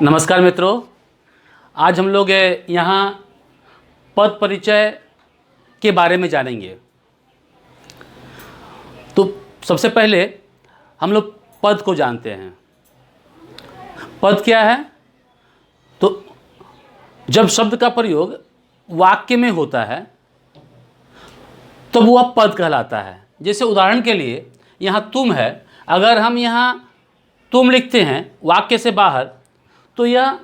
नमस्कार मित्रों, आज हम लोग यहाँ पद परिचय के बारे में जानेंगे। तो सबसे पहले हम लोग पद को जानते हैं। पद क्या है? तो जब शब्द का प्रयोग वाक्य में होता है तो वह पद कहलाता है। जैसे उदाहरण के लिए यहाँ तुम है, अगर हम यहाँ तुम लिखते हैं वाक्य से बाहर तो यह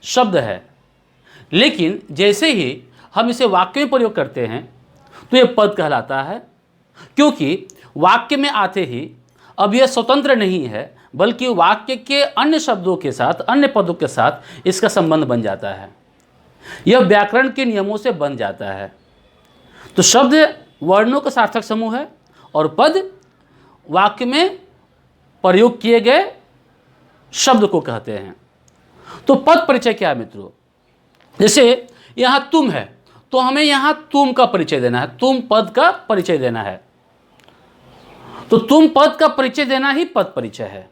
शब्द है, लेकिन जैसे ही हम इसे वाक्य में प्रयोग करते हैं तो यह पद कहलाता है, क्योंकि वाक्य में आते ही अब यह स्वतंत्र नहीं है, बल्कि वाक्य के अन्य शब्दों के साथ, अन्य पदों के साथ इसका संबंध बन जाता है। यह व्याकरण के नियमों से बन जाता है। तो शब्द वर्णों का सार्थक समूह है और पद वाक्य में प्रयोग किए गए शब्द को कहते हैं। तो पद परिचय क्या है मित्रों? जैसे यहाँ तुम है तो हमें यहाँ तुम का परिचय देना है, तुम पद का परिचय देना है। तो तुम पद का परिचय देना ही पद परिचय है।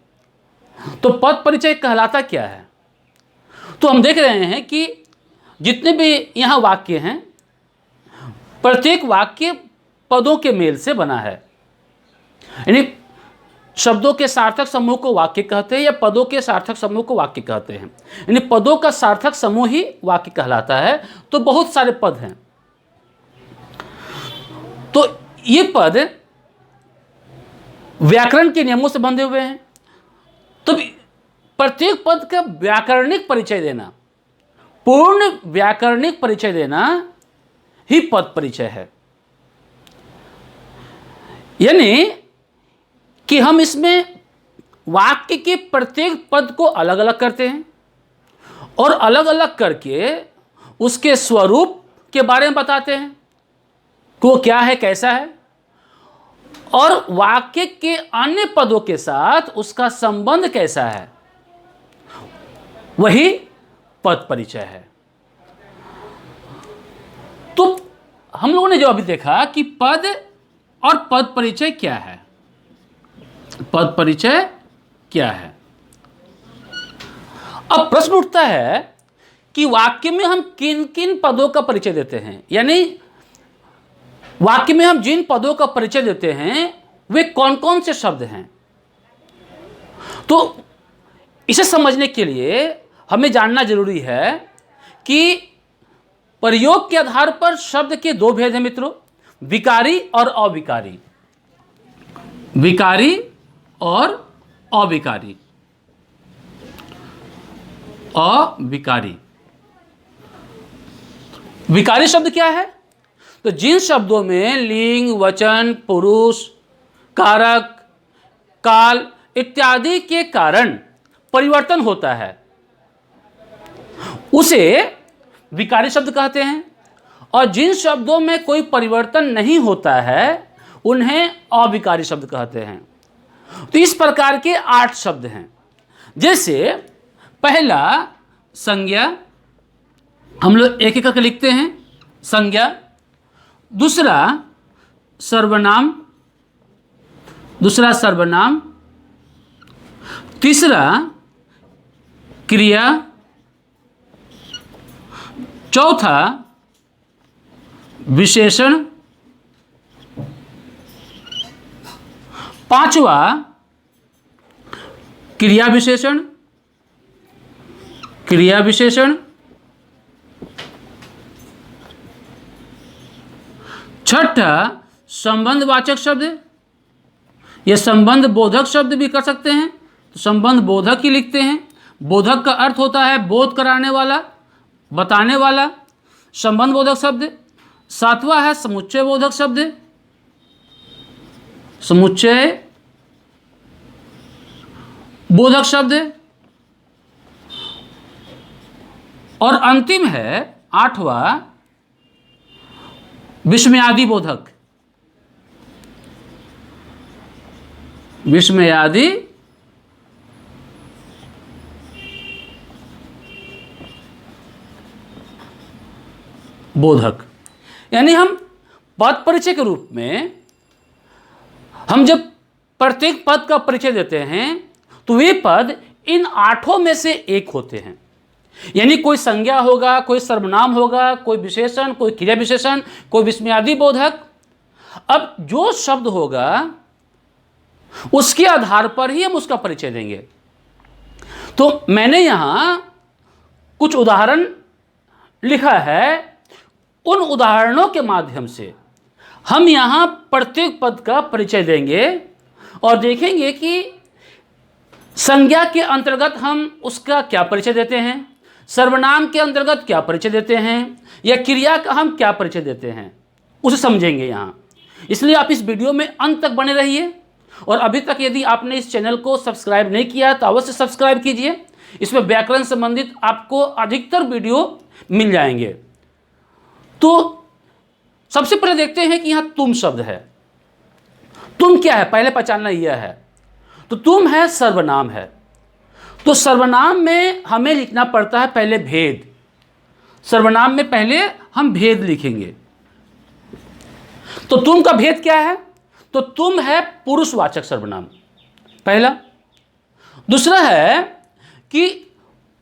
तो पद परिचय कहलाता क्या है? तो हम देख रहे हैं कि जितने भी यहाँ वाक्य हैं, प्रत्येक वाक्य पदों के मेल से बना है। यानी शब्दों के सार्थक समूह को वाक्य कहते हैं या पदों के सार्थक समूह को वाक्य कहते हैं। यानी पदों का सार्थक समूह ही वाक्य कहलाता है। तो बहुत सारे पद हैं। तो ये पद व्याकरण के नियमों से बंधे हुए हैं। तो प्रत्येक पद का व्याकरणिक परिचय देना, पूर्ण व्याकरणिक परिचय देना ही पद परिचय है। यानी कि हम इसमें वाक्य के प्रत्येक पद को अलग अलग करते हैं और अलग अलग करके उसके स्वरूप के बारे में बताते हैं कि वो क्या है, कैसा है, और वाक्य के अन्य पदों के साथ उसका संबंध कैसा है, वही पद परिचय है। तो हम लोगों ने जो अभी देखा कि पद और पद परिचय क्या है। पद परिचय क्या है? अब प्रश्न उठता है कि वाक्य में हम किन किन पदों का परिचय देते हैं। यानी वाक्य में हम जिन पदों का परिचय देते हैं वे कौन कौन से शब्द हैं। तो इसे समझने के लिए हमें जानना जरूरी है कि प्रयोग के आधार पर शब्द के दो भेद हैं मित्रों, विकारी और अविकारी। विकारी और अविकारी। अविकारी विकारी शब्द क्या है? तो जिन शब्दों में लिंग, वचन, पुरुष, कारक, काल इत्यादि के कारण परिवर्तन होता है उसे विकारी शब्द कहते हैं। और जिन शब्दों में कोई परिवर्तन नहीं होता है उन्हें अविकारी शब्द कहते हैं। तो इस प्रकार के 8 शब्द हैं। जैसे पहला संज्ञा, हम लोग एक एक करके लिखते हैं। संज्ञा। दूसरा सर्वनाम, तीसरा क्रिया, चौथा विशेषण, पांचवा क्रिया विशेषण, छठा संबंधवाचक शब्द, यह संबंध बोधक शब्द भी कर सकते हैं, तो संबंध बोधक ही लिखते हैं। बोधक का अर्थ होता है बोध कराने वाला, बताने वाला, संबंध बोधक शब्द। सातवां है समुच्चय बोधक शब्द, समुच्चय बोधक शब्द। और अंतिम है 8वां विस्मयादि बोधक। विस्मयादि बोधक। यानी हम पद परिचय के रूप में हम जब प्रत्येक पद का परिचय देते हैं तो वे पद इन 8 में से एक होते हैं। यानी कोई संज्ञा होगा, कोई सर्वनाम होगा, कोई विशेषण, कोई क्रिया विशेषण, कोई विस्मयादि बोधक। अब जो शब्द होगा उसके आधार पर ही हम उसका परिचय देंगे। तो मैंने यहां कुछ उदाहरण लिखा है, उन उदाहरणों के माध्यम से हम यहां प्रत्येक पद का परिचय देंगे और देखेंगे कि संज्ञा के अंतर्गत हम उसका क्या परिचय देते हैं, सर्वनाम के अंतर्गत क्या परिचय देते हैं, या क्रिया का हम क्या परिचय देते हैं, उसे समझेंगे यहाँ। इसलिए आप इस वीडियो में अंत तक बने रहिए। और अभी तक यदि आपने इस चैनल को सब्सक्राइब नहीं किया तो अवश्य सब्सक्राइब कीजिए। इसमें व्याकरण संबंधित आपको अधिकतर वीडियो मिल जाएंगे। तो सबसे पहले देखते हैं कि यहाँ तुम शब्द है। तुम क्या है, पहले पहचानना यह है। तो तुम है सर्वनाम है। तो सर्वनाम में हमें लिखना पड़ता है पहले भेद। सर्वनाम में पहले हम भेद लिखेंगे। तो तुम का भेद क्या है? तो तुम है पुरुषवाचक सर्वनाम, पहला। दूसरा है कि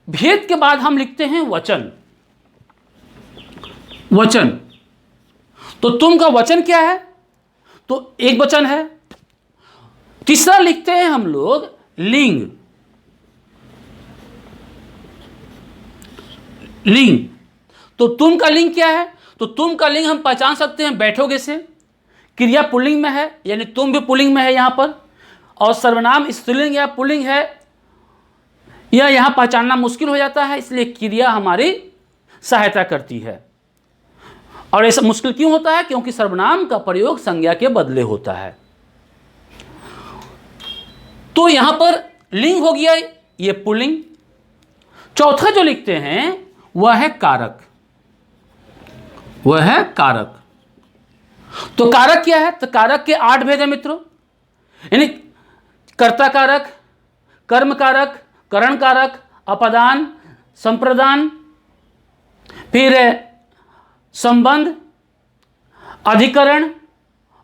भेद के बाद हम लिखते हैं वचन। वचन, तो तुम का वचन क्या है? तो एक वचन है। तीसरा लिखते हैं हम लोग लिंग। लिंग, तो तुम का लिंग क्या है? तो तुम का लिंग हम पहचान सकते हैं बैठोगे से। क्रिया पुल्लिंग में है, यानी तुम भी पुल्लिंग में है यहां पर, और सर्वनाम स्त्रीलिंग या पुल्लिंग है, यह यहां पहचानना मुश्किल हो जाता है। इसलिए क्रिया हमारी सहायता करती है। और ऐसा मुश्किल क्यों होता है? क्योंकि सर्वनाम का प्रयोग संज्ञा के बदले होता है। तो यहां पर लिंग हो गया, ये पुल्लिंग। चौथा जो लिखते हैं वह है कारक। वह है कारक। तो कारक क्या है? तो कारक के 8 भेद है मित्रों, यानी कर्ता कारक, कर्म कारक, करण कारक, अपदान, संप्रदान, फिर संबंध, अधिकरण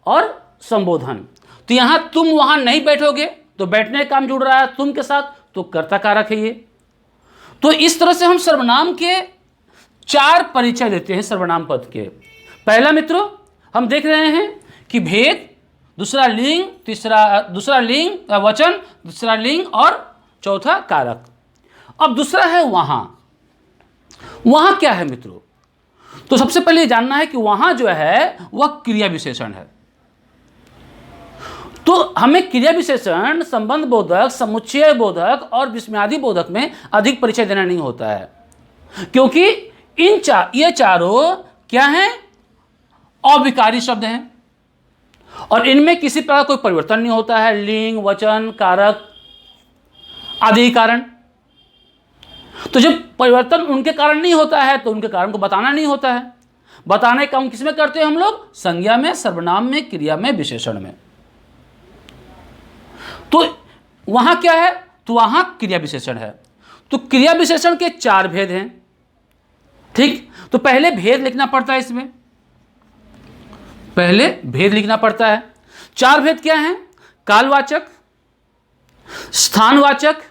और संबोधन। तो यहां तुम वहां नहीं बैठोगे तो बैठने का काम जुड़ रहा है तुम के साथ, तो कर्ता कारक है ये। तो इस तरह से हम सर्वनाम के 4 परिचय देते हैं सर्वनाम पद के। पहला मित्रों हम देख रहे हैं कि भेद, दूसरा लिंग, दूसरा लिंग वचन, दूसरा लिंग और चौथा कारक। अब दूसरा है वहां। वहां क्या है मित्रों? तो सबसे पहले जानना है कि वहां जो है वह क्रिया विशेषण है। तो हमें क्रिया विशेषण, संबंध बोधक, समुच्चय बोधक और विस्मयादि बोधक में अधिक परिचय देना नहीं होता है, क्योंकि ये चारों क्या हैं? अविकारी शब्द हैं और इनमें किसी प्रकार कोई परिवर्तन नहीं होता है। लिंग, वचन, कारक आदि कारण। तो जब परिवर्तन उनके कारण नहीं होता है तो उनके कारण को बताना नहीं होता है। बताने का हम किसमें करते हैं? हम लोग संज्ञा में, सर्वनाम में, क्रिया में, विशेषण में। तो वहां क्या है? तो वहां क्रिया विशेषण है। तो क्रिया विशेषण के 4 भेद हैं। ठीक, तो पहले भेद लिखना पड़ता है। इसमें पहले भेद लिखना पड़ता है। 4 भेद क्या हैं? कालवाचक, स्थानवाचक,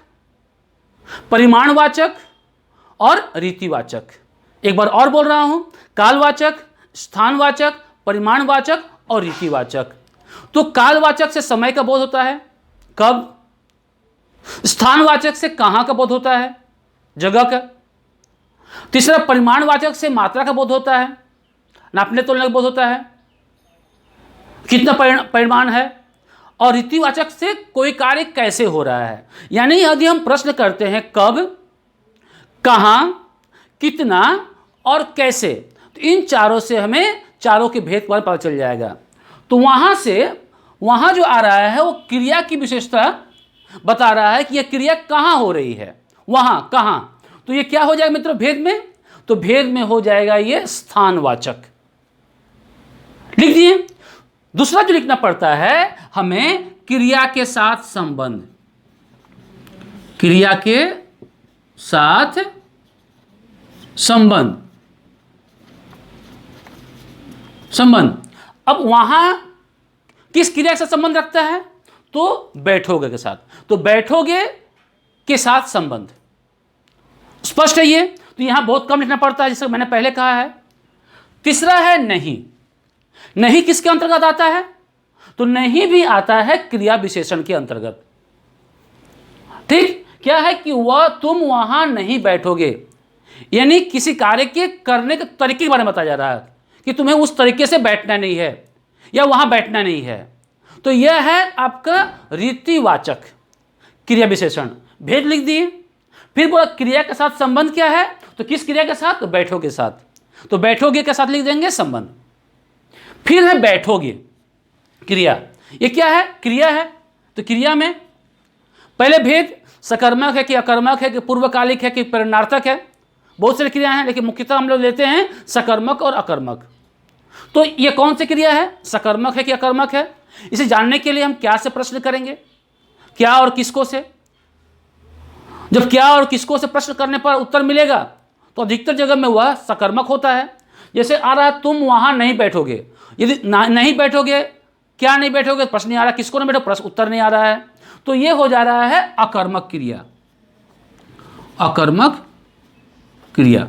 परिमाणवाचक और रीतिवाचक। एक बार और बोल रहा हूं, कालवाचक, स्थानवाचक, परिमाणवाचक और रीतिवाचक। तो कालवाचक से समय का बोध होता है, कब। स्थानवाचक से कहां का बोध होता है, जगह का। तीसरा परिमाणवाचक से मात्रा का बोध होता है, नापने तोलने का बोध होता है, कितना परिमाण है। और रीतिवाचक से कोई कार्य कैसे हो रहा है, यानी यदि हम प्रश्न करते हैं कब, कहां, कितना और कैसे, तो इन चारों से हमें चारों के भेद पर पता चल जाएगा। तो वहां जो आ रहा है वो क्रिया की विशेषता बता रहा है कि यह क्रिया कहां हो रही है, वहां, कहां। तो ये क्या हो जाएगा मित्रों भेद में? तो भेद में हो जाएगा ये स्थानवाचक। लिख दिए। दूसरा जो लिखना पड़ता है हमें क्रिया के साथ संबंध। क्रिया के साथ संबंध। अब वहां किस क्रिया के साथ संबंध रखता है? तो बैठोगे के साथ। तो बैठोगे के साथ संबंध। स्पष्ट है ये? तो यहां बहुत कम लिखना पड़ता है, जैसे मैंने पहले कहा है। तीसरा है नहीं। नहीं किसके अंतर्गत आता है? तो नहीं भी आता है क्रिया विशेषण के अंतर्गत। ठीक, क्या है कि वह तुम वहां नहीं बैठोगे, यानी किसी कार्य के करने के तरीके के बारे में बताया जा रहा है कि तुम्हें उस तरीके से बैठना नहीं है या वहां बैठना नहीं है। तो यह है आपका रीतिवाचक क्रिया विशेषण। भेद लिख दिए। फिर बोला क्रिया के साथ संबंध क्या है? तो किस क्रिया के साथ? तो बैठोगे के साथ। तो बैठोगे के साथ लिख देंगे संबंध। फिर है बैठोगे क्रिया। ये क्या है? क्रिया है। तो क्रिया में पहले भेद, सकर्मक है कि अकर्मक है कि पूर्वकालिक है कि परिणार्थक है। बहुत सारी क्रिया हैं, लेकिन मुख्यतः हम लोग लेते हैं सकर्मक और अकर्मक। तो ये कौन सी क्रिया है? सकर्मक है कि अकर्मक है? इसे जानने के लिए हम क्या से प्रश्न करेंगे? क्या और किसको से। जब क्या और किसको से प्रश्न करने पर उत्तर मिलेगा तो अधिकतर जगह में वह सकर्मक होता है। जैसे आ रहा है तुम वहां नहीं बैठोगे, यदि नहीं बैठोगे, क्या नहीं बैठोगे, प्रश्न नहीं आ रहा, किसको नहीं बैठो, प्रश्न उत्तर नहीं आ रहा है, तो ये हो जा रहा है अकर्मक क्रिया। अकर्मक क्रिया।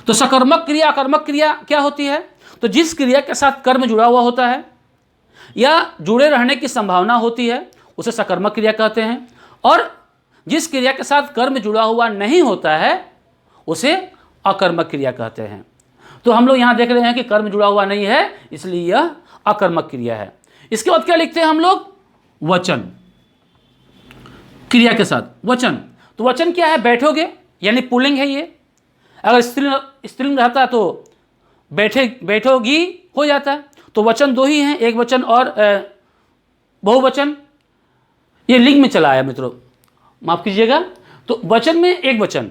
तो सकर्मक क्रिया, अकर्मक क्रिया क्या होती है? तो जिस क्रिया के साथ कर्म जुड़ा हुआ होता है या जुड़े रहने की संभावना होती है उसे सकर्मक क्रिया कहते हैं, और जिस क्रिया के साथ कर्म जुड़ा हुआ नहीं होता है उसे अकर्मक क्रिया कहते हैं। तो हम लोग यहां देख रहे हैं कि कर्म जुड़ा हुआ नहीं है, इसलिए यह अकर्मक क्रिया है। इसके बाद क्या लिखते हैं हम लोग? वचन। क्रिया के साथ वचन। तो वचन क्या है? बैठोगे, यानी पुल्लिंग है ये। अगर स्त्रीलिंग रहता तो बैठोगी हो जाता है। तो वचन दो ही हैं, एक वचन और बहुवचन। ये लिंग में चला आया मित्रों, माफ कीजिएगा। तो वचन में एक वचन,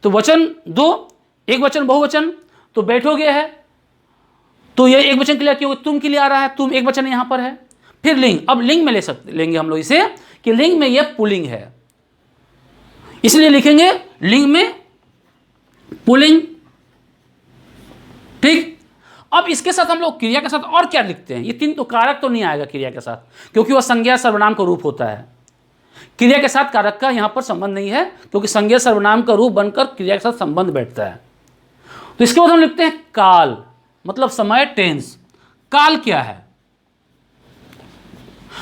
तो वचन दो, एक वचन बहुवचन। तो बैठोगे है तो ये एक वचन के लिए, क्योंकि तुम के लिए आ रहा है, तुम एक वचन यहां पर है। फिर लिंग, अब लिंग में लेंगे हम लोग इसे कि लिंग में यह पुल्लिंग है, इसलिए लिखेंगे लिंग में पुल्लिंग। ठीक। अब इसके साथ हम लोग क्रिया के साथ और क्या लिखते हैं? ये तीन तो कारक तो नहीं आएगा क्रिया के साथ, क्योंकि वह संज्ञा सर्वनाम का रूप होता है। क्रिया के साथ कारक का यहां पर संबंध नहीं है, क्योंकि संज्ञा सर्वनाम का रूप बनकर क्रिया के साथ संबंध बैठता है। तो इसके बाद हम लिखते हैं काल, मतलब समय, टेंस। काल क्या है?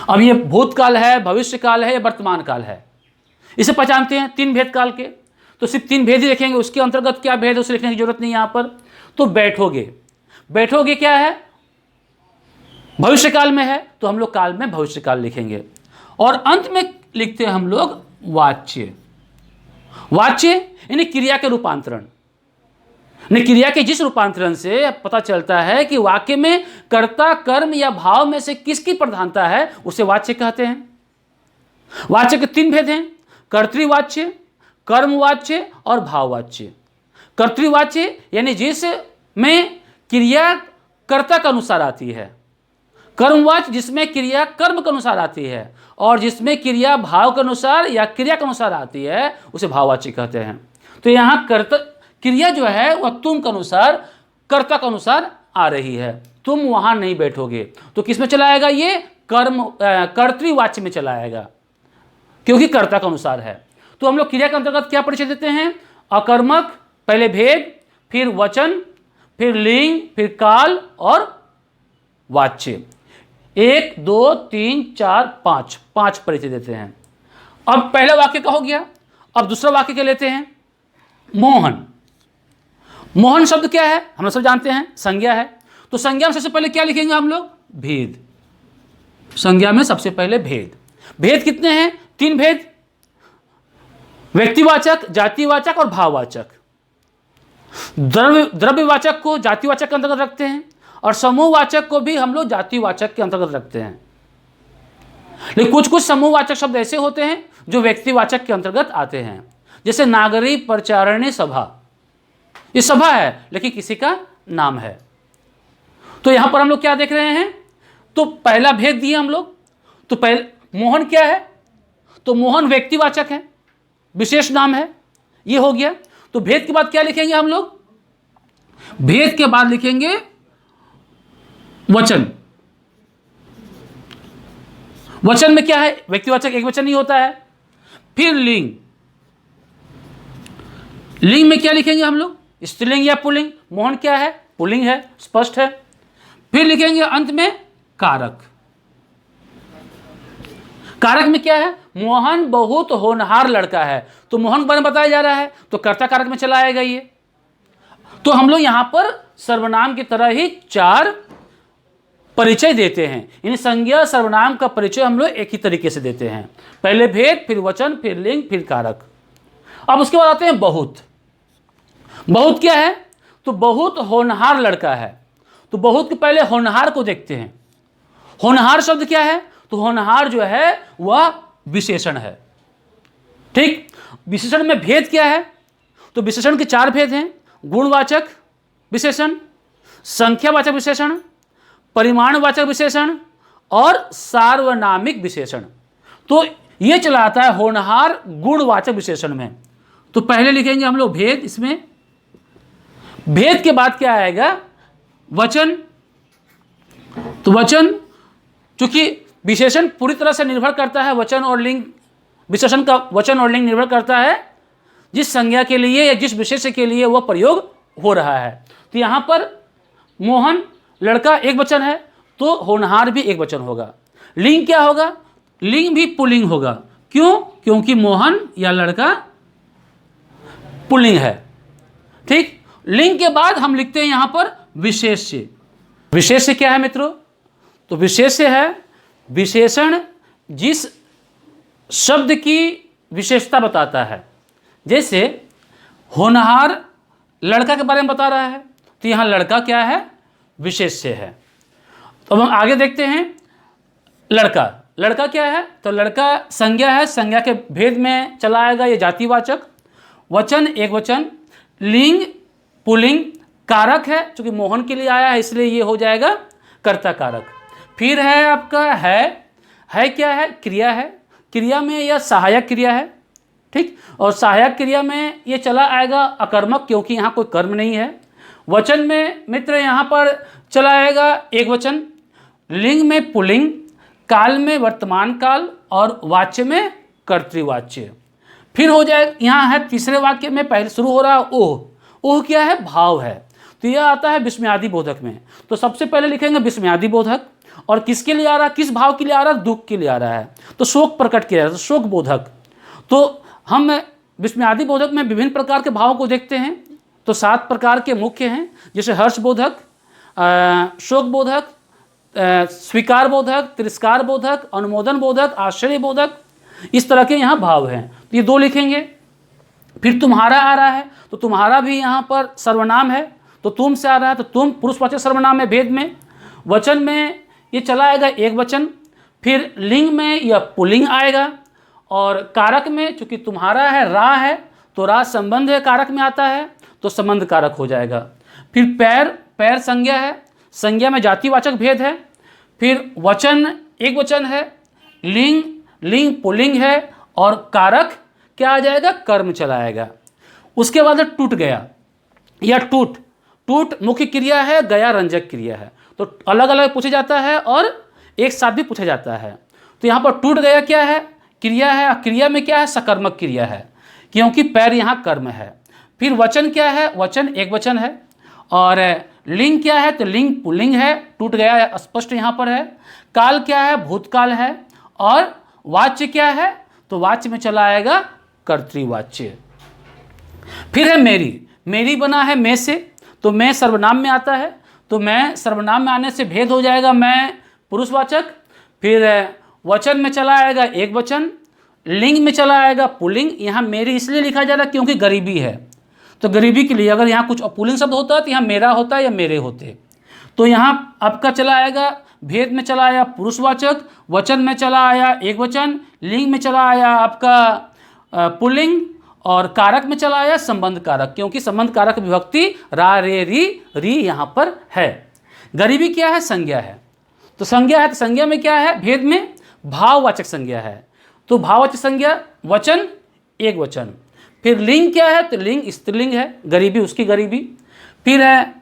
अब ये भूतकाल है, भविष्य काल है या वर्तमान काल है, इसे पहचानते हैं तीन भेद काल के। तो सिर्फ तीन भेद ही लिखेंगे, उसके अंतर्गत क्या भेद है उसे लिखने की जरूरत नहीं यहां पर। तो बैठोगे, बैठोगे क्या है? भविष्य काल में है, तो हम लोग काल में भविष्य काल लिखेंगे। और अंत में लिखते हैं हम लोग वाच्य। वाच्य यानी क्रिया के रूपांतरण। क्रिया के जिस रूपांतरण से पता चलता है कि वाक्य में कर्ता, कर्म या भाव में से किसकी प्रधानता है, उसे वाच्य कहते हैं। वाच्य के तीन भेद हैं, कर्तृवाच्य, कर्मवाच्य और भाववाच्य। कर्तृवाच्य यानी जिस में क्रिया कर्ता के अनुसार आती है, कर्मवाच्य जिसमें क्रिया कर्म के अनुसार आती है, और जिसमें क्रिया भाव के अनुसार या क्रिया के अनुसार आती है उसे भाववाच्य कहते हैं। तो यहाँ क्रिया जो है वह तुम के अनुसार, कर्ता के अनुसार आ रही है। तुम वहां नहीं बैठोगे, तो किस में चला आएगा? ये कर्तृवाच्य में चला आएगा, क्योंकि कर्ता के अनुसार है। तो हम लोग क्रिया के अंतर्गत क्या परिचय देते हैं? अकर्मक, पहले भेद, फिर वचन, फिर लिंग, फिर काल और वाच्य। 1 2 3 4 5 5 परिचय देते हैं। अब पहला वाक्य का हो गया, अब दूसरा वाक्य के लेते हैं। मोहन। मोहन शब्द क्या है? हम लोग सब जानते हैं, संज्ञा है। तो संज्ञा में सबसे पहले क्या लिखेंगे हम लोग? भेद। संज्ञा में सबसे पहले भेद। भेद कितने हैं? 3 भेद, व्यक्तिवाचक, जातिवाचक और भाववाचक। द्रव्यवाचक को जातिवाचक के अंतर्गत रखते हैं और समूहवाचक को भी हम लोग जातिवाचक के अंतर्गत रखते हैं। लेकिन कुछ कुछ समूहवाचक शब्द ऐसे होते हैं जो व्यक्तिवाचक के अंतर्गत आते हैं, जैसे नागरी प्रचारणी सभा। ये सभा है लेकिन किसी का नाम है। तो यहां पर हम लोग क्या देख रहे हैं? तो पहला भेद दिए हम लोग। तो पहले मोहन क्या है? तो मोहन व्यक्तिवाचक है, विशेष नाम है, ये हो गया। तो भेद के बाद क्या लिखेंगे हम लोग? भेद के बाद लिखेंगे वचन। वचन में क्या है? व्यक्तिवाचक एक वचन ही होता है। फिर लिंग। लिंग में क्या लिखेंगे हम लोग, स्त्रीलिंग या पुल्लिंग। मोहन क्या है, पुल्लिंग है, स्पष्ट है। फिर लिखेंगे अंत में कारक। कारक में क्या है, मोहन बहुत होनहार लड़का है, तो मोहन के बारे में बताया जा रहा है, तो कर्ता कारक में चला आएगा ये। तो हम लोग यहां पर सर्वनाम की तरह ही 4 परिचय देते हैं। इन संज्ञा सर्वनाम का परिचय हम लोग एक ही तरीके से देते हैं, पहले भेद, फिर वचन, फिर लिंग, फिर कारक। अब उसके बाद आते हैं बहुत। बहुत क्या है, तो बहुत होनहार लड़का है। तो बहुत के पहले होनहार को देखते हैं। होनहार शब्द क्या है, तो होनहार जो है वह विशेषण है। ठीक, विशेषण में भेद क्या है, तो विशेषण के 4 भेद हैं, गुणवाचक विशेषण, संख्यावाचक विशेषण, परिमाणवाचक विशेषण और सार्वनामिक विशेषण। तो ये चला आता है होनहार गुणवाचक विशेषण में। तो पहले लिखेंगे हम लोग भेद, इसमें भेद के बाद क्या आएगा, वचन। तो वचन, चूंकि विशेषण पूरी तरह से निर्भर करता है वचन और लिंग, विशेषण का वचन और लिंग निर्भर करता है जिस संज्ञा के लिए या जिस विशेष्य के लिए वह प्रयोग हो रहा है। तो यहां पर मोहन लड़का एक वचन है, तो होनहार भी एक वचन होगा। लिंग क्या होगा, लिंग भी पुल्लिंग होगा। क्यों, क्योंकि मोहन या लड़का पुल्लिंग है। ठीक, लिंग के बाद हम लिखते हैं यहां पर विशेष्य। विशेष्य क्या है मित्रों, तो विशेष्य है विशेषण जिस शब्द की विशेषता बताता है। जैसे होनहार लड़का के बारे में बता रहा है, तो यहां लड़का क्या है, विशेष्य है। तो अब हम आगे देखते हैं लड़का। लड़का क्या है, तो लड़का संज्ञा है, संज्ञा के भेद में चला आएगा ये जातिवाचक। वचन एक वचन, लिंग पुल्लिंग, कारक है, चूंकि मोहन के लिए आया है इसलिए ये हो जाएगा कर्ता कारक। फिर है आपका है क्या है, क्रिया है। क्रिया में यह सहायक क्रिया है। ठीक, और सहायक क्रिया में ये चला आएगा अकर्मक, क्योंकि यहाँ कोई कर्म नहीं है। वचन में मित्र यहाँ पर चला आएगा एक वचन, लिंग में पुल्लिंग, काल में वर्तमान काल और वाच्य में कर्तृवाच्य। फिर हो जाए, यहाँ है तीसरे वाक्य में पहले शुरू हो रहा है ओह। ओह क्या है, भाव है, तो यह आता है विस्मयादि बोधक में। तो सबसे पहले लिखेंगे विस्मयादि बोधक, और किसके लिए आ रहा है, किस भाव के लिए आ रहा है, दुख के लिए आ रहा है, तो शोक प्रकट किया जाता है, शोक बोधक। तो हम विस्मयादि बोधक में विभिन्न प्रकार के भावों को देखते हैं। तो 7 प्रकार के मुख्य हैं, जैसे हर्ष बोधक, शोक बोधक, स्वीकार बोधक, तिरस्कार बोधक, अनुमोदन बोधक, आश्चर्य बोधक, इस तरह के यहाँ भाव हैं। तो ये 2 लिखेंगे। फिर तुम्हारा आ रहा है, तो तुम्हारा भी यहाँ पर सर्वनाम है, तो तुम से आ रहा है, तो तुम पुरुषवाचक सर्वनाम है भेद में। वचन में ये चला आएगा एक वचन। फिर लिंग में यह पुल्लिंग आएगा, और कारक में चूंकि तुम्हारा है रा है, तो रा संबंध है, कारक में आता है, तो संबंध कारक हो जाएगा। फिर पैर, पैर संज्ञा है, संज्ञा में जातिवाचक भेद है। फिर वचन एक वचन है, लिंग लिंग पुल्लिंग है, और कारक क्या आ जाएगा, कर्म चला आएगा। उसके बाद टूट गया या टूट, टूट मुख्य क्रिया है, गया रंजक क्रिया है, तो अलग अलग पूछा जाता है और एक साथ भी पूछा जाता है। तो यहाँ पर टूट गया क्या है, क्रिया है, क्रिया में क्या है, सकर्मक क्रिया है, क्योंकि पैर यहाँ कर्म है। फिर वचन क्या है, वचन एक वचन है। और लिंग क्या है, तो लिंग पुल्लिंग है, टूट गया स्पष्ट यहाँ पर है। काल क्या है, भूतकाल है। और वाच्य क्या है, तो वाच्य में चला आएगा कर्तृवाच्य। फिर है मेरी, मेरी बना है मैं से, तो मैं सर्वनाम में आता है, तो मैं सर्वनाम में आने से भेद हो जाएगा, मैं पुरुषवाचक। फिर वचन में चला आएगा एक वचन, लिंग में चला आएगा पुल्लिंग। यहाँ मेरी इसलिए लिखा जा रहा है क्योंकि गरीबी है, तो गरीबी के लिए अगर यहाँ कुछ पुल्लिंग शब्द होता है तो यहाँ मेरा होता है या मेरे होते। तो यहाँ आपका चला आएगा भेद में चला आया पुरुषवाचक, वचन में चला आया एक वचन, लिंग में चला आया आपका पुल्लिंग, और कारक में चला आया संबंध कारक, क्योंकि संबंध कारक विभक्ति रा रे री यहाँ पर है। गरीबी क्या है, संज्ञा है, तो संज्ञा है, तो संज्ञा में क्या है, भेद में भाववाचक संज्ञा है, तो भाववाचक संज्ञा वचन एक वचन। फिर लिंग क्या है, तो लिंग स्त्रीलिंग है, गरीबी उसकी गरीबी। फिर है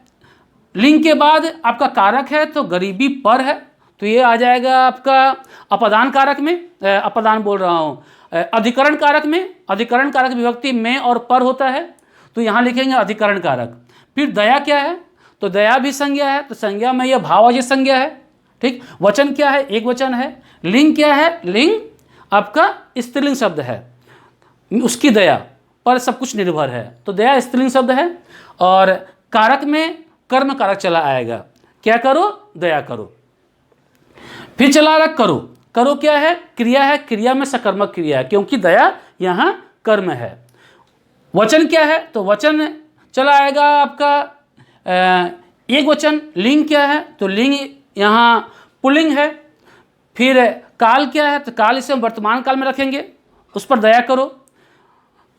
लिंग के बाद आपका कारक है, तो गरीबी पर है, तो ये आ जाएगा आपका अपदान कारक में, अपदान बोल रहा हूँ, अधिकरण कारक में। अधिकरण कारक विभक्ति में और पर होता है, तो यहाँ लिखेंगे अधिकरण कारक। फिर दया क्या है, तो दया भी संज्ञा है, तो संज्ञा में यह भाववाचक संज्ञा है, ठीक। वचन क्या है, एक वचन है। लिंग क्या है, लिंग आपका स्त्रीलिंग शब्द है, उसकी दया पर सब कुछ निर्भर है, तो दया स्त्रीलिंग शब्द है। और कारक में कर्म कारक चला आएगा, क्या करो, दया करो। फिर चला रहा करो, करो क्या है, क्रिया है, क्रिया में सकर्मक क्रिया है, क्योंकि दया यहाँ कर्म है। वचन क्या है, तो वचन चला आएगा आपका एक वचन। लिंग क्या है, तो लिंग यहाँ पुल्लिंग है। फिर काल क्या है, तो काल इसे हम वर्तमान काल में रखेंगे, उस पर दया करो।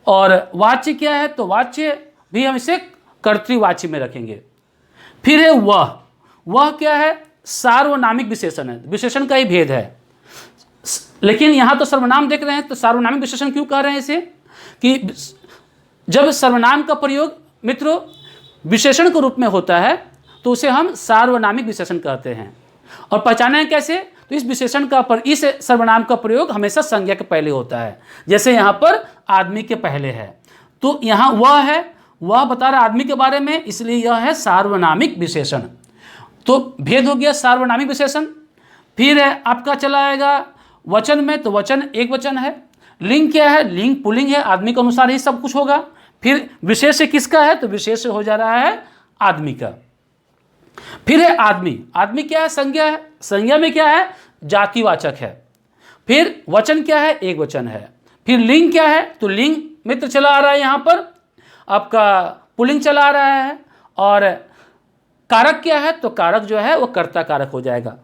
और वाच्य क्या है, तो वाच्य भी हम इसे कर्तृवाच्य में रखेंगे। फिर है वह क्या है, सार्वनामिक विशेषण है, विशेषण का ही भेद है। लेकिन यहाँ तो सर्वनाम देख रहे हैं, तो सार्वनामिक विशेषण क्यों कह रहे हैं इसे, कि जब सर्वनाम का प्रयोग मित्रों विशेषण के रूप में होता है तो उसे हम सार्वनामिक विशेषण कहते हैं। और पहचाने कैसे, तो इस विशेषण का इस सर्वनाम का प्रयोग हमेशा संज्ञा के पहले होता है। जैसे यहाँ पर आदमी के पहले है, तो यहाँ वह है, वह बता रहा आदमी के बारे में, इसलिए यह है सार्वनामिक विशेषण। तो भेद हो गया सार्वनामिक विशेषण। फिर है आपका चला आएगा वचन में, तो वचन एक वचन है। लिंग क्या है, लिंग पुल्लिंग है, आदमी के अनुसार ही सब कुछ होगा। फिर विशेष किसका है, तो विशेष हो जा रहा है आदमी का। फिर है आदमी, आदमी क्या है, संज्ञा है, संज्ञा में क्या है, जातिवाचक है। फिर वचन क्या है, एक वचन है। फिर लिंग क्या है, तो लिंग मित्र चला आ रहा है, यहाँ पर आपका पुल्लिंग चला आ रहा है। और कारक क्या है, तो कारक जो है वो कर्ता कारक हो जाएगा।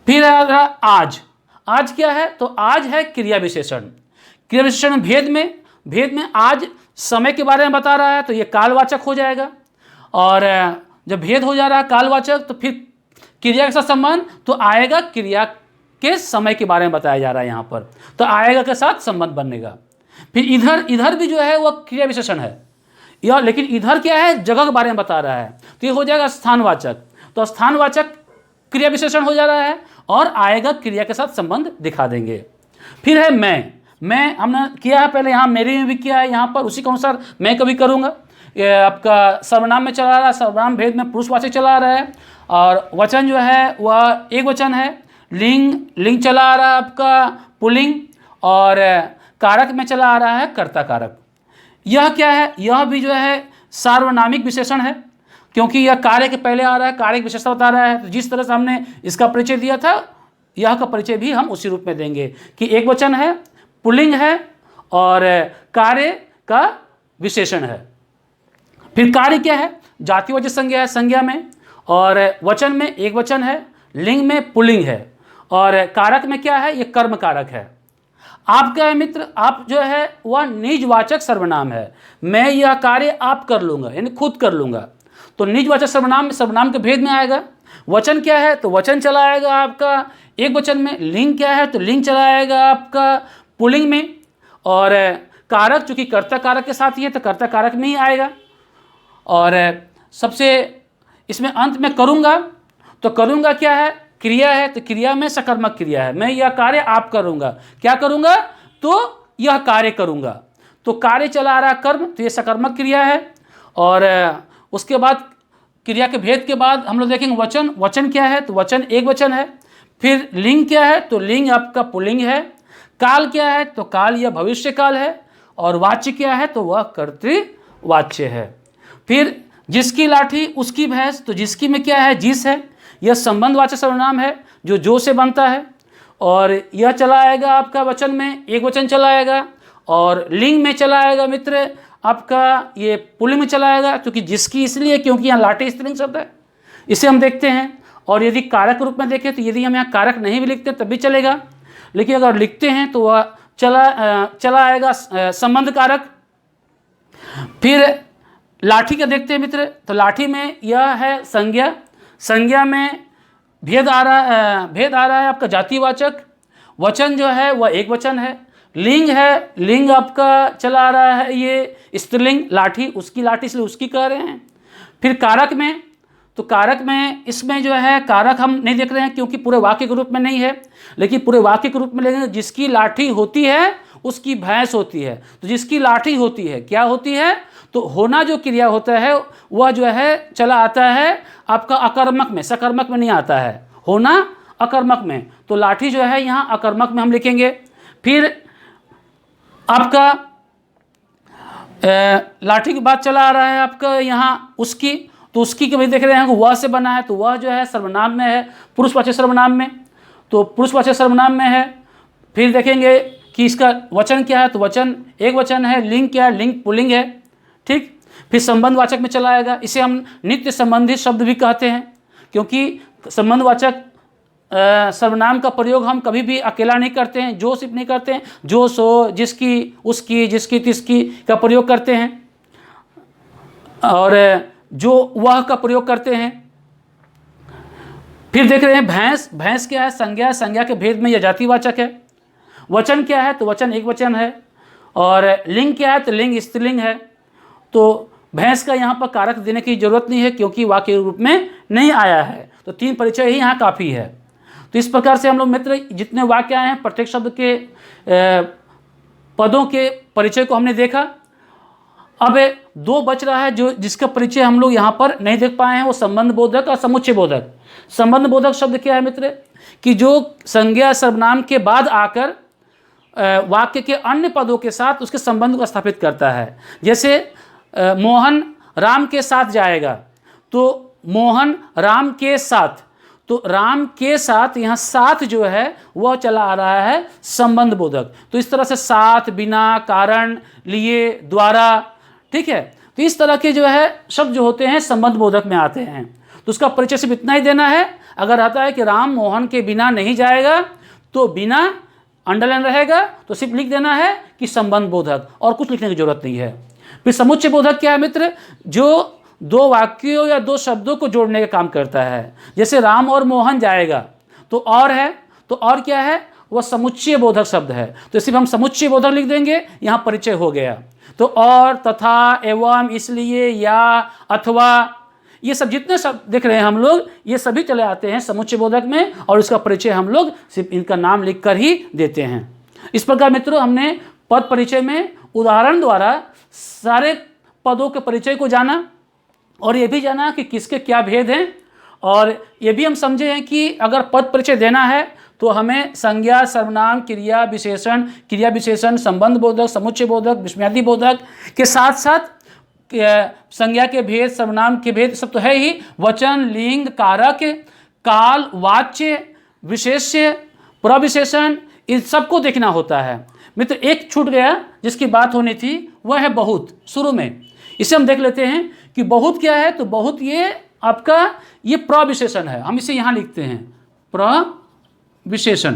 फिर आ रहा आज, आज क्या है, तो आज है क्रिया विशेषण। क्रिया विशेषण भेद में आज समय के बारे में बता रहा है, तो ये कालवाचक हो जाएगा। और जब भेद हो जा रहा है कालवाचक, तो फिर क्रिया के साथ संबंध, तो आएगा क्रिया के समय के बारे में बताया जा रहा है यहाँ पर, तो आएगा के साथ संबंध बनेगा। फिर इधर भी जो है वह क्रिया विशेषण है, यह लेकिन इधर क्या है, जगह के बारे में बता रहा है, तो ये हो जाएगा स्थानवाचक। तो स्थानवाचक क्रिया विशेषण हो जा रहा है और आएगा क्रिया के साथ संबंध दिखा देंगे। फिर है मैं हमने किया है पहले, यहाँ मेरे में भी किया है, यहाँ पर उसी के अनुसार मैं कभी करूँगा। ये आपका सर्वनाम में चला रहा है, सर्वनाम भेद में पुरुषवाचक चला आ रहा है। और वचन जो है वह एक वचन है। लिंग चला आ रहा है आपका पुल्लिंग, और कारक में चला आ रहा है कर्ता कारक। यह क्या है, यह भी जो है सार्वनामिक विशेषण है, क्योंकि यह कार्य के पहले आ रहा है, कार्य की विशेषता बता रहा है। तो जिस तरह से हमने इसका परिचय दिया था, यह का परिचय भी हम उसी रूप में देंगे कि एक वचन है, पुल्लिंग है और कार्य का विशेषण है। फिर कार्य क्या है, जातिवाचक संज्ञा है, संज्ञा में, और वचन में एक वचन है, लिंग में पुल्लिंग है, और कारक में क्या है, ये कर्म कारक है। आप क्या है मित्र, आप जो है वह निजवाचक सर्वनाम है। मैं यह कार्य आप कर लूँगा, यानी खुद कर लूँगा, तो निजवाचक सर्वनाम के भेद में आएगा। वचन क्या है, तो वचन चला आएगा आपका एक वचन में। लिंग क्या है, तो लिंग चला आएगा आपका पुल्लिंग में। और कारक चूंकि कर्ता कारक के साथ ही है, तो कर्ता कारक में ही आएगा। और सबसे इसमें अंत में करूँगा, तो करूँगा क्या है, क्रिया है, तो क्रिया में सकर्मक क्रिया है। मैं यह कार्य आप करूँगा, क्या करूँगा, तो यह कार्य करूँगा, तो कार्य चला आ रहा कर्म, तो ये सकर्मक क्रिया है। और उसके बाद क्रिया के भेद के बाद हम लोग देखेंगे वचन क्या है, तो वचन एक वचन है। फिर लिंग क्या है, तो लिंग आपका पुल्लिंग है। काल क्या है, तो काल यह भविष्य काल है। और वाच्य क्या है, तो वह कर्तृवाच्य है। फिर जिसकी लाठी उसकी भैंस, तो जिसकी में क्या है, जिस है, यह संबंधवाचक सर्वनाम है जो से बनता है। और यह चला आएगा आपका वचन में, एक वचन चला आएगा। और लिंग में चला आएगा मित्र आपका ये पुल्लिंग में चला आएगा, क्योंकि जिसकी इसलिए क्योंकि यहाँ लाठी स्त्रीलिंग शब्द है, इसे हम देखते हैं। और यदि कारक रूप में देखें, तो यदि हम यहाँ कारक नहीं भी लिखते तब भी चलेगा, लेकिन अगर लिखते हैं तो वह चला आएगा संबंध कारक। फिर लाठी का देखते हैं मित्र, तो लाठी में यह है संज्ञा, संज्ञा में भेद आ रहा है आपका जातिवाचक। वचन जो है वह एक वचन है। लिंग है, लिंग आपका चला आ रहा है ये स्त्रीलिंग, लाठी, उसकी लाठी इसलिए उसकी कह रहे हैं। फिर कारक में, तो कारक में इसमें जो है कारक हम नहीं देख रहे हैं क्योंकि पूरे वाक्य के रूप में नहीं है, लेकिन पूरे वाक्य के रूप में लेंगे। जिसकी लाठी होती है उसकी भैंस होती है, तो जिसकी लाठी होती है क्या होती है, तो होना जो क्रिया होता है वह जो है चला आता है आपका अकर्मक में, सकर्मक में नहीं आता है, होना अकर्मक में। तो लाठी जो है यहाँ अकर्मक में हम लिखेंगे। फिर आपका लाठी की बात चला आ रहा है आपका यहाँ उसकी, तो उसकी के भाई देख रहे हैं वह से बना है, तो वह जो है सर्वनाम में है, पुरुषवाचक सर्वनाम में, तो पुरुषवाचक सर्वनाम में है। फिर देखेंगे कि इसका वचन क्या है, तो वचन एक वचन है। लिंग क्या है, लिंग पुल्लिंग है, ठीक। फिर संबंधवाचक में चला आएगा, इसे हम नित्य संबंधित शब्द भी कहते हैं, क्योंकि संबंधवाचक सर्वनाम का प्रयोग हम कभी भी अकेला नहीं करते हैं, जो सिर्फ नहीं करते हैं, जो सो, जिसकी, उसकी, जिसकी, तिसकी का प्रयोग करते हैं, और जो वह का प्रयोग करते हैं। फिर देख रहे हैं भैंस, भैंस क्या है, संज्ञा, संज्ञा के भेद में यह जातिवाचक है। वचन क्या है, तो वचन एक वचन है। और लिंग क्या है, तो लिंग स्त्रीलिंग है। तो भैंस का यहाँ पर कारक देने की जरूरत नहीं है, क्योंकि वाक्य रूप में नहीं आया है, तो 3 परिचय ही यहाँ काफ़ी है। तो इस प्रकार से हम लोग मित्र जितने वाक्य आए हैं प्रत्येक शब्द के पदों के परिचय को हमने देखा। अब 2 बच रहा है जो जिसका परिचय हम लोग यहाँ पर नहीं देख पाए हैं, वो संबंध बोधक और समुच्चय बोधक। संबंध बोधक शब्द क्या है मित्र, कि जो संज्ञा सर्वनाम के बाद आकर वाक्य के अन्य पदों के साथ उसके संबंध को स्थापित करता है। जैसे मोहन राम के साथ जाएगा, तो मोहन राम के साथ, तो राम के साथ यहाँ साथ जो है वह चला आ रहा है संबंध बोधक। तो इस तरह से साथ, बिना, कारण, लिए, द्वारा, ठीक है। तो इस तरह के जो है शब्द जो होते हैं संबंध बोधक में आते हैं। तो उसका परिचय सिर्फ इतना ही देना है। अगर आता है कि राम मोहन के बिना नहीं जाएगा, तो बिना अंडरलाइन रहेगा, तो सिर्फ लिख देना है कि संबंध बोधक, और कुछ लिखने की जरूरत नहीं है। फिर समुच्चय बोधक क्या है मित्र, जो 2 वाक्यों या 2 शब्दों को जोड़ने का काम करता है। जैसे राम और मोहन जाएगा, तो और है, तो और क्या है, वह समुच्चय बोधक शब्द है, तो सिर्फ हम समुच्चय बोधक लिख देंगे, यहाँ परिचय हो गया। तो और, तथा, एवं, इसलिए, या, अथवा, ये सब जितने शब्द देख रहे हैं हम लोग, ये सभी चले आते हैं समुच्चय बोधक में, और इसका परिचय हम लोग सिर्फ इनका नाम लिख कर ही देते हैं। इस प्रकार मित्रों हमने पद परिचय में उदाहरण द्वारा सारे पदों के परिचय को जाना, और ये भी जाना कि किसके क्या भेद हैं, और ये भी हम समझे हैं कि अगर पद परिचय देना है तो हमें संज्ञा, सर्वनाम, क्रिया विशेषण, संबंध बोधक, समुच्चय बोधक, विस्मयादि बोधक के साथ साथ संज्ञा के भेद, सर्वनाम के भेद सब तो है ही, वचन, लिंग, कारक, काल, वाच्य, विशेष्य, प्रविशेषण, इन सबको देखना होता है। मित्र एक छूट गया जिसकी बात होनी थी, वह है बहुत शुरू में। इसे हम देख लेते हैं कि बहुत क्या है, तो बहुत ये आपका ये प्रविशेषण है, हम इसे यहाँ लिखते हैं प्रविशेषण,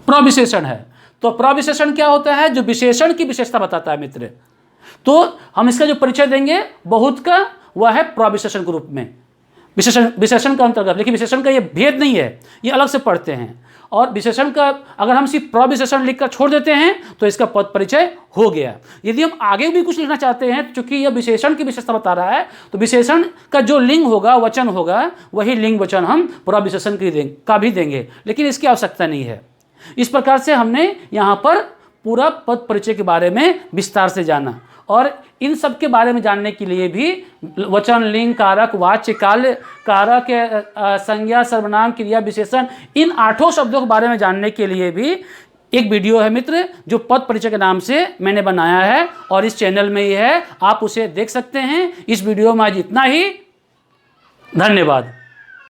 प्रविशेषण है। तो प्रविशेषण क्या होता है, जो विशेषण की विशेषता बताता है मित्र। तो हम इसका जो परिचय देंगे बहुत का, वह है प्रविशेषण के रूप में, विशेषण का अंतर्गत। लेकिन विशेषण का ये भेद नहीं है, ये अलग से पढ़ते हैं। और विशेषण का अगर हम सिर्फ प्रविशेषण लिखकर छोड़ देते हैं तो इसका पद परिचय हो गया। यदि हम आगे भी कुछ लिखना चाहते हैं, चूंकि यह विशेषण की विशेषता बता रहा है, तो विशेषण का जो लिंग होगा, वचन होगा, वही लिंग वचन हम प्रविशेषण का भी देंगे, लेकिन इसकी आवश्यकता नहीं है। इस प्रकार से हमने यहाँ पर पूरा पद परिचय के बारे में विस्तार से जाना, और इन सब के बारे में जानने के लिए भी वचन, लिंग, कारक, वाच्य, काल, कारक, संज्ञा, सर्वनाम, क्रिया, विशेषण, इन 8 शब्दों के बारे में जानने के लिए भी एक वीडियो है मित्र, जो पद परिचय के नाम से मैंने बनाया है, और इस चैनल में ये है, आप उसे देख सकते हैं। इस वीडियो में आज इतना ही, धन्यवाद।